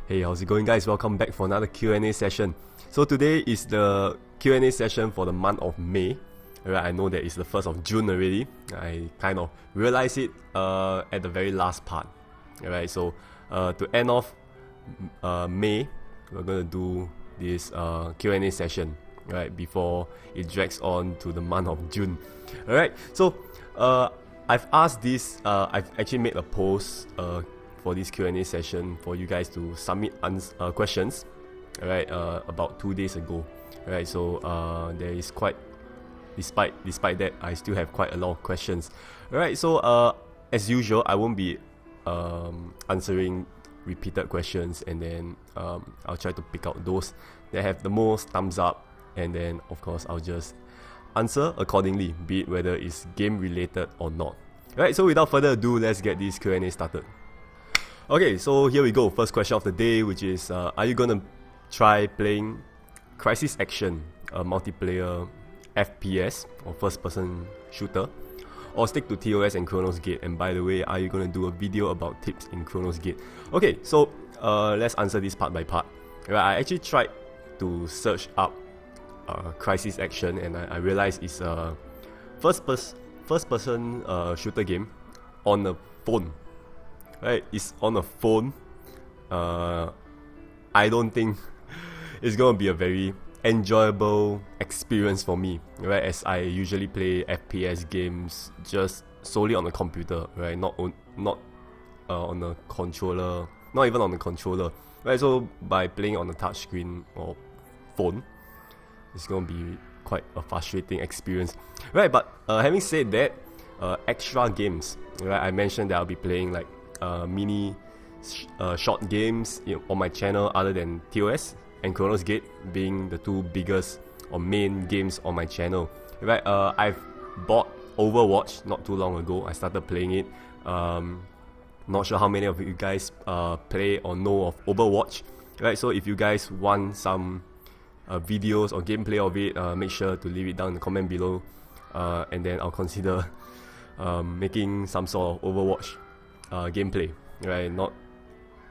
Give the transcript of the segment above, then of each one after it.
Hey, how's it going, guys? Welcome back for another Q&A session. So today is the Q&A session for the month of May. Alright, I know that it's the 1st of June already. I kind of realized it at the very last part. Alright, so to end off May, we're going to do this Q&A session, right, before it drags on to the month of June. Alright, so I've asked this, I've actually made a post for this Q&A session for you guys to submit questions, alright, about 2 days ago. Alright, so there is quite, despite that, I still have quite a lot of questions. Alright, so as usual, I won't be answering repeated questions, and then I'll try to pick out those that have the most thumbs up, and then of course I'll just answer accordingly, be it whether it's game related or not. Alright, so without further ado, let's get this Q&A started. Okay, so here we go. First question of the day, which is are you gonna try playing Crisis Action, a multiplayer FPS or first person shooter, or stick to TOS and Chronos Gate? And by the way, are you gonna do a video about tips in Chronos Gate? Okay, so let's answer this part by part. Right, I actually tried to search up Crisis Action, and I realized it's a first person shooter game on a phone. Right, it's on a phone. I don't think it's gonna be a very enjoyable experience for me, right? As I usually play FPS games just solely on the computer, right? Not on the controller, not even on the controller, right? So by playing on the touchscreen or phone, it's gonna be quite a frustrating experience, right? But having said that, extra games, right? I mentioned that I'll be playing like mini short games, on my channel other than TOS and Chronos Gate being the two biggest or main games on my channel. Right, I've bought Overwatch not too long ago. I started playing it. Not sure how many of you guys play or know of Overwatch. Right, so if you guys want some videos or gameplay of it, make sure to leave it down in the comment below, and then I'll consider making some sort of Overwatch gameplay, right? Not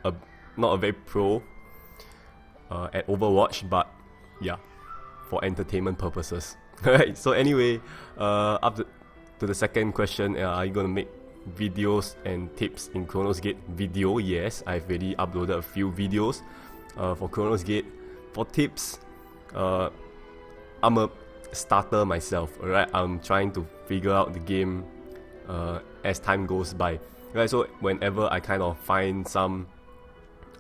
a very pro at Overwatch, but yeah, for entertainment purposes. Right. So anyway, up to the second question, are you gonna make videos and tips in Chronos Gate? Video, yes, I've already uploaded a few videos for Chronos Gate. For tips, I'm a starter myself. Alright, I'm trying to figure out the game as time goes by. Right, so whenever I kind of find some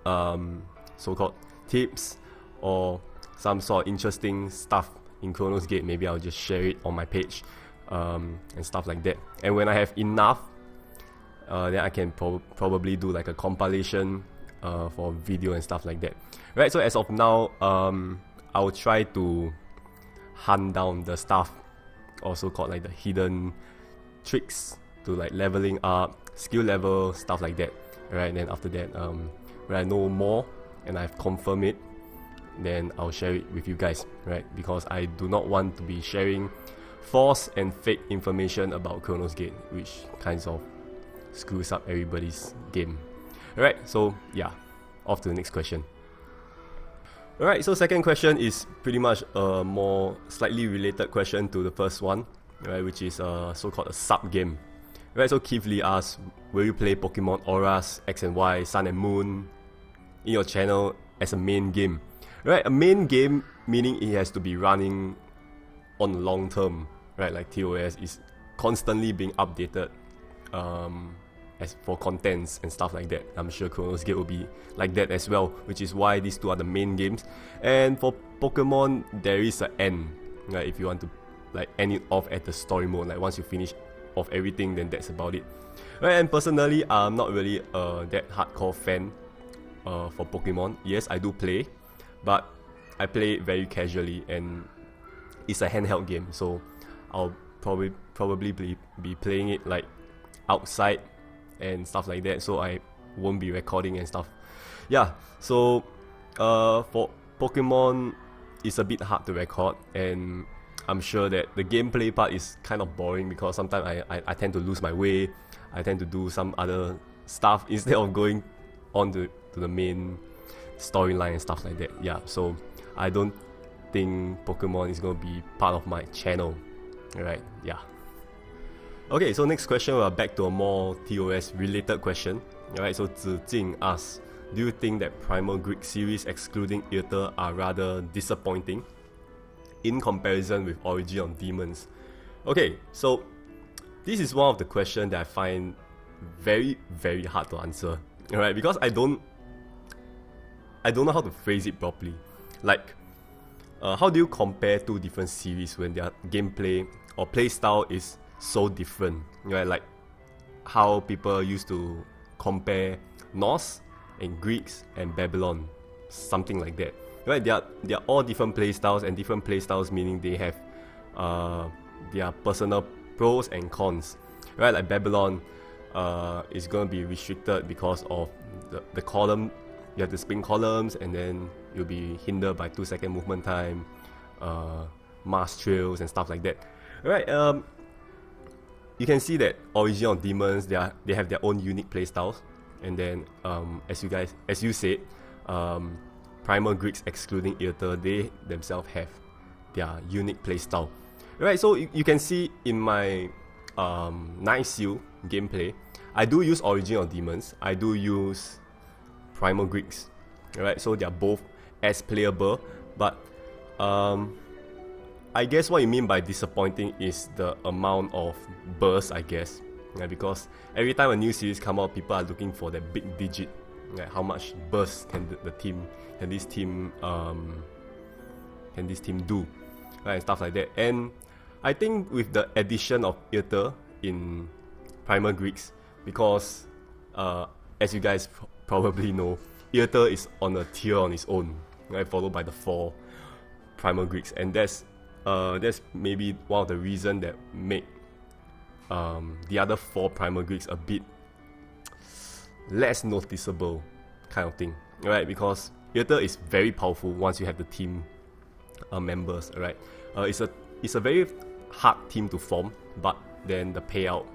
so-called tips or some sort of interesting stuff in Chronos Gate, maybe I'll just share it on my page and stuff like that. And when I have enough, then I can probably do like a compilation for video and stuff like that. Right, so as of now, I'll try to hunt down the stuff, also called like the hidden tricks to like leveling up, skill level, stuff like that. Right, and then after that, when I know more and I've confirmed it, then I'll share it with you guys, right? Because I do not want to be sharing false and fake information about Chronos Gate, which kinds of screws up everybody's game. Alright, so yeah, off to the next question. Alright, so second question is pretty much a more slightly related question to the first one, right? Which is so-called a sub game. Right, so Keith Lee asks, will you play Pokemon Auras, X and Y, Sun and Moon in your channel as a main game? Right, a main game meaning it has to be running on long term, right? Like TOS is constantly being updated as for contents and stuff like that. I'm sure Chronos Gate will be like that as well, which is why these two are the main games. And for Pokemon, there is an end, right? If you want to like end it off at the story mode, like once you finish of everything, then that's about it. Right, and personally, I'm not really that hardcore fan for Pokemon. Yes, I do play, but I play it very casually, and it's a handheld game, so I'll probably be playing it like outside and stuff like that, so I won't be recording and stuff. Yeah, so for Pokemon, it's a bit hard to record, and I'm sure that the gameplay part is kind of boring because sometimes I tend to lose my way. I tend to do some other stuff instead of going on to the main storyline and stuff like that. Yeah, so I don't think Pokemon is going to be part of my channel. Alright, yeah. Okay, so next question, we're back to a more TOS related question. Alright, so Zijing asks, do you think that Primal Greek series excluding Earther are rather disappointing in comparison with Origin of Demons? Okay, so this is one of the questions that I find very, very hard to answer. Alright, because I don't know how to phrase it properly. Like, how do you compare two different series when their gameplay or playstyle is so different? Right, like how people used to compare Norse and Greeks and Babylon, something like that. Right, they are all different playstyles, and different playstyles meaning they have their personal pros and cons. Right, like Babylon is gonna be restricted because of the column. You have to spin columns, and then you'll be hindered by 2-second movement time, mass trails and stuff like that. Right, you can see that Origin of Demons, they have their own unique playstyles, and then as you said, Primal Greeks excluding Earther, they themselves have their unique playstyle. Right, so you can see in my Night Seal gameplay, I do use Origin of Demons, I do use Primal Greeks. Alright, so they're both as playable, but I guess what you mean by disappointing is the amount of burst, I guess. Right, because every time a new series come out, people are looking for that big digit. Right, how much burst can this team do? Right, and stuff like that. And I think with the addition of Earther in Primal Greeks, because as you guys probably know, Earther is on a tier on its own, right, followed by the 4 Primal Greeks, and that's maybe one of the reasons that make the other 4 Primal Greeks a bit less noticeable, kind of thing, right? Because Earther is very powerful once you have the team members, right? It's a very hard team to form, but then the payout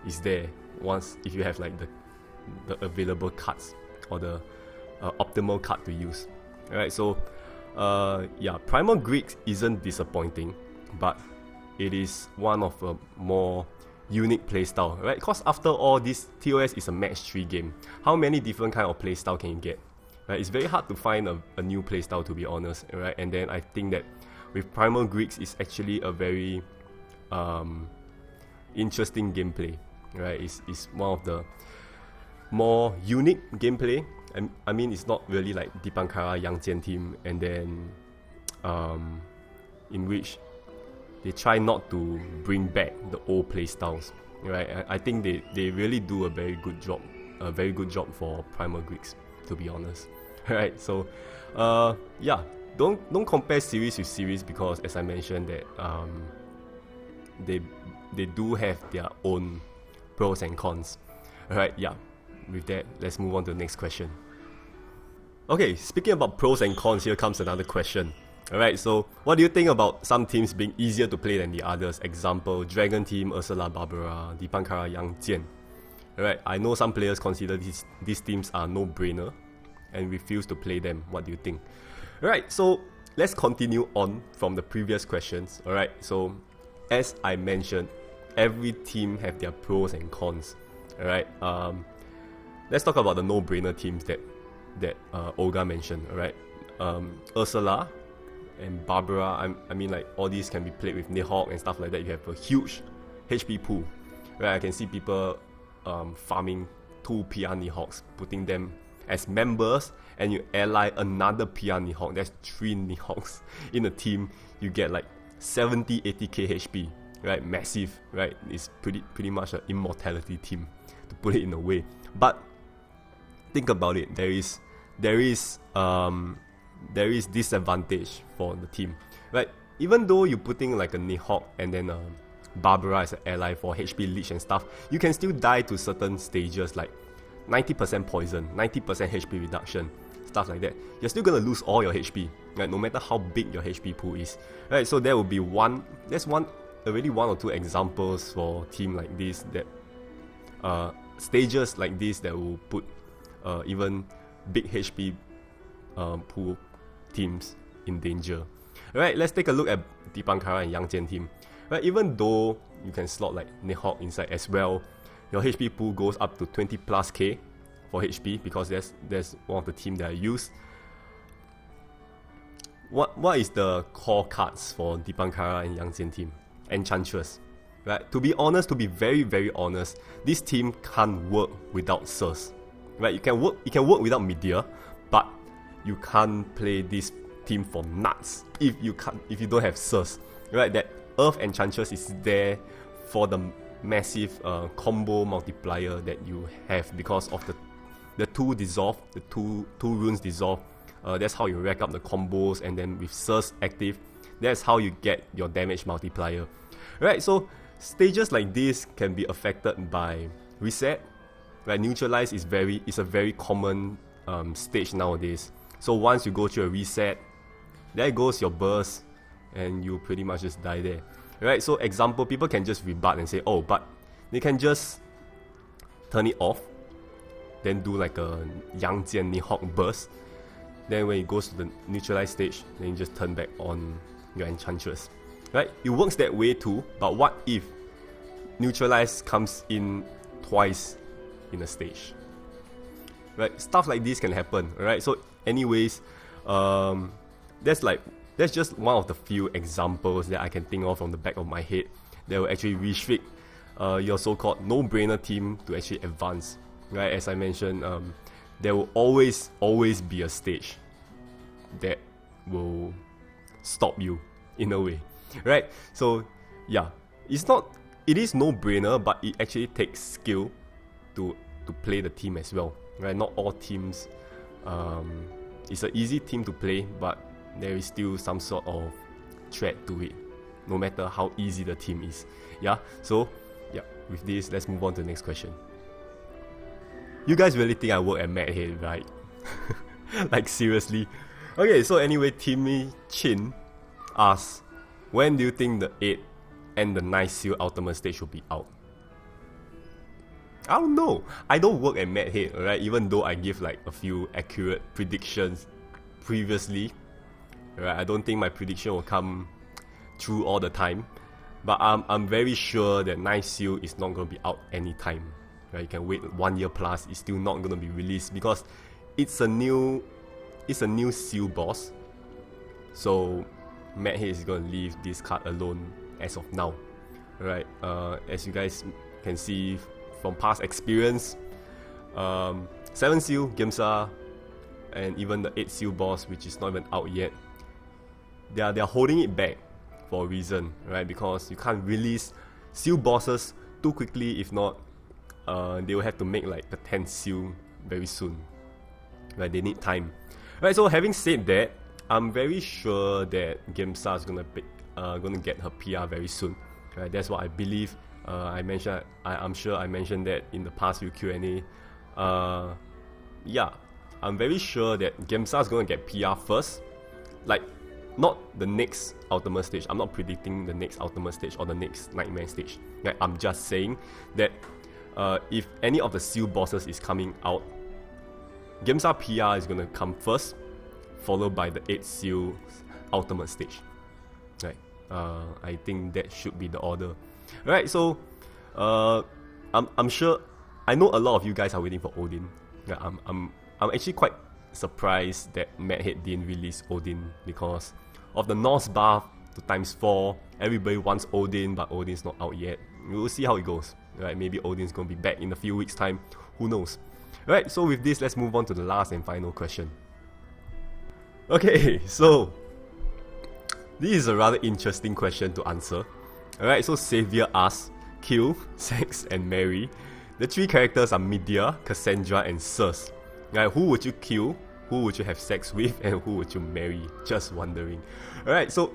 is there once if you have like the available cards or the optimal card to use. Alright, so yeah, Primal Greeks isn't disappointing, but it is one of a more unique playstyle, right? Because after all, this TOS is a match 3 game. How many different kind of playstyle can you get? Right? It's very hard to find a new playstyle, to be honest, right? And then I think that with Primal Greeks, it's actually a very interesting gameplay, right? It's one of the more unique gameplay. I mean, it's not really like Dipankara Yang Jian team, and then in which they try not to bring back the old playstyles, right? I think they really do a very good job for Primal Greeks, to be honest. Right, so yeah, don't compare series with series, because as I mentioned that they do have their own pros and cons. Alright, yeah. With that, let's move on to the next question. Okay, speaking about pros and cons, here comes another question. Alright, so what do you think about some teams being easier to play than the others? Example, Dragon Team, Ursula Barbara, Dipankara Yang Jian. Alright, I know some players consider these teams are no-brainer and refuse to play them. What do you think? Alright, so let's continue on from the previous questions. Alright, so as I mentioned, every team have their pros and cons. Alright, let's talk about the no-brainer teams that Olga mentioned. Alright, Ursula and Barbara, I mean, like, all these can be played with Nihawk and stuff like that. You have a huge HP pool, right? I can see people farming 2 PR Nihawks, putting them as members, and you ally another PR Nihawk. That's 3 Nihawks in a team. You get like 70-80k HP, right? Massive, right? It's pretty much an immortality team, to put it in a way. But think about it. There is disadvantage for the team, right? Even though you're putting like a Nihawk and then Barbara as an ally for HP leech and stuff, you can still die to certain stages, like 90% poison, 90% HP reduction, stuff like that. You're still gonna lose all your HP, right? No matter how big your HP pool is, right? So there will be already 1 or 2 examples for team like this, that stages like this that will put even big HP pool teams in danger. Alright, let's take a look at Dipankara and Yangjian team. Right, even though you can slot like Nihawk inside as well, your HP pool goes up to 20 plus K for HP because that's one of the team that I use. What is the core cards for Dipankara and Yangjian team? Enchantress. Right? To be honest, to be very, very honest, this team can't work without Sirs. Right? You can work without Meteor, but you can't play this team for nuts if you don't have Sirs. Right? That Earth Enchantress is there for the massive combo multiplier that you have because of the two dissolve, the two runes dissolve. That's how you rack up the combos, and then with Sirs active, that's how you get your damage multiplier. Right, so stages like this can be affected by reset. Right, neutralize is a very common stage nowadays. So once you go through a reset, there goes your burst, and you pretty much just die there. Right, so example, people can just rebut and say, oh, but they can just turn it off, then do like a Yangjian Nihawk burst. Then when it goes to the neutralize stage, then you just turn back on your Enchantress. Right? It works that way too, but what if neutralize comes in twice in a stage? Right? Stuff like this can happen, right? So anyways, that's just one of the few examples that I can think of from the back of my head that will actually restrict your so-called no-brainer team to actually advance. Right? As I mentioned, there will always be a stage that will stop you in a way, right? So yeah, it is no-brainer, but it actually takes skill to play the team as well, right? Not all teams, it's an easy team to play, but there is still some sort of threat to it, no matter how easy the team is. Yeah, so yeah, with this, let's move on to the next question. You guys really think I work at Madhead, right? Like seriously? Okay, so anyway, Timmy Chin asks, when do you think the 8 and the 9 Seal Ultimate stage will be out? I don't know. I don't work at Madhead, alright? Even though I give like a few accurate predictions previously. Right? I don't think my prediction will come true all the time. But I'm very sure that 9 Seal is not going to be out anytime. Right? You can wait 1 year plus, it's still not going to be released because it's a new Seal boss. So Madhead is going to leave this card alone as of now. Right? As you guys can see from past experience, 7 Seal, Gemsa, and even the 8 Seal boss, which is not even out yet, they're holding it back for a reason, right? Because you can't release Seal bosses too quickly. If not, they will have to make like the 10th Seal very soon. Right? They need time. Right? So having said that, I'm very sure that Gemsa is gonna get her PR very soon. Right? That's what I believe. I'm sure I mentioned that in the past few Q&A. Yeah, I'm very sure that Gemsa is gonna get PR first. Like, not the next Ultimate stage. I'm not predicting the next Ultimate stage or the next Nightmare stage. Right? I'm just saying that if any of the Seal bosses is coming out, Gemsa PR is gonna come first, followed by the 8 Seal Ultimate stage. Right? I think that should be the order. Right? So, I'm sure. I know a lot of you guys are waiting for Odin. Yeah, I'm actually quite surprised that Madhead didn't release Odin because of the Norse buff to ×4. Everybody wants Odin, but Odin's not out yet. We'll see how it goes. Right? Maybe Odin's gonna be back in a few weeks' time. Who knows? Right? So with this, let's move on to the last and final question. Okay, so this is a rather interesting question to answer. Alright, so Xavier asks, kill, sex, and marry. The 3 characters are Medea, Cassandra, and Circe. Right, who would you kill? Who would you have sex with? And who would you marry? Just wondering. Alright, so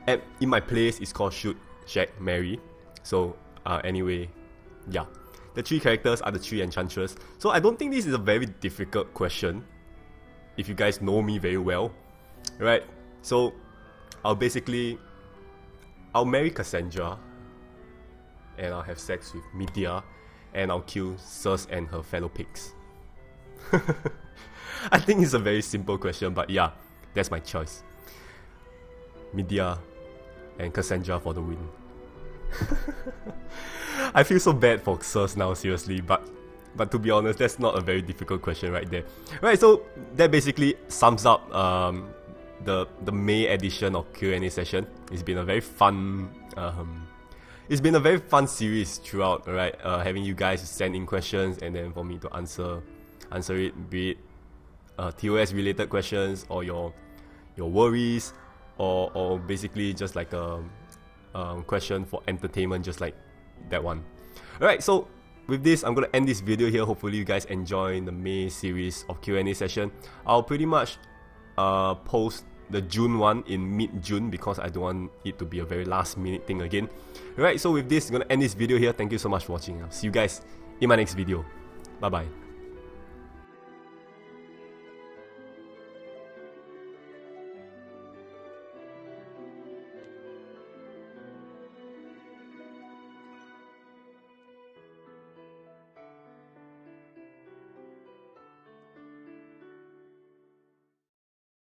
in my playlist, it's called Shoot, Shack, Marry. So anyway, yeah. The 3 characters are the 3 Enchantress. So I don't think this is a very difficult question, if you guys know me very well. Right, so I'll marry Cassandra, and I'll have sex with Medea, and I'll kill Circe and her fellow pigs. I think it's a very simple question, but yeah, that's my choice. Medea and Cassandra for the win. I feel so bad for Sirs now, seriously, but to be honest, that's not a very difficult question right there. Right, so that basically sums up the May edition of Q&A session. It's been a very fun series throughout, right? Having you guys send in questions and then for me to answer it, be it TOS related questions or your worries, or basically just like a question for entertainment, just like that one. Alright, so with this, I'm gonna end this video here. Hopefully you guys enjoy the May series of Q&A session. I'll pretty much post the June one in mid-June because I don't want it to be a very last minute thing again. Alright, so with this, I'm gonna end this video here. Thank you so much for watching. I'll see you guys in my next video. Bye bye.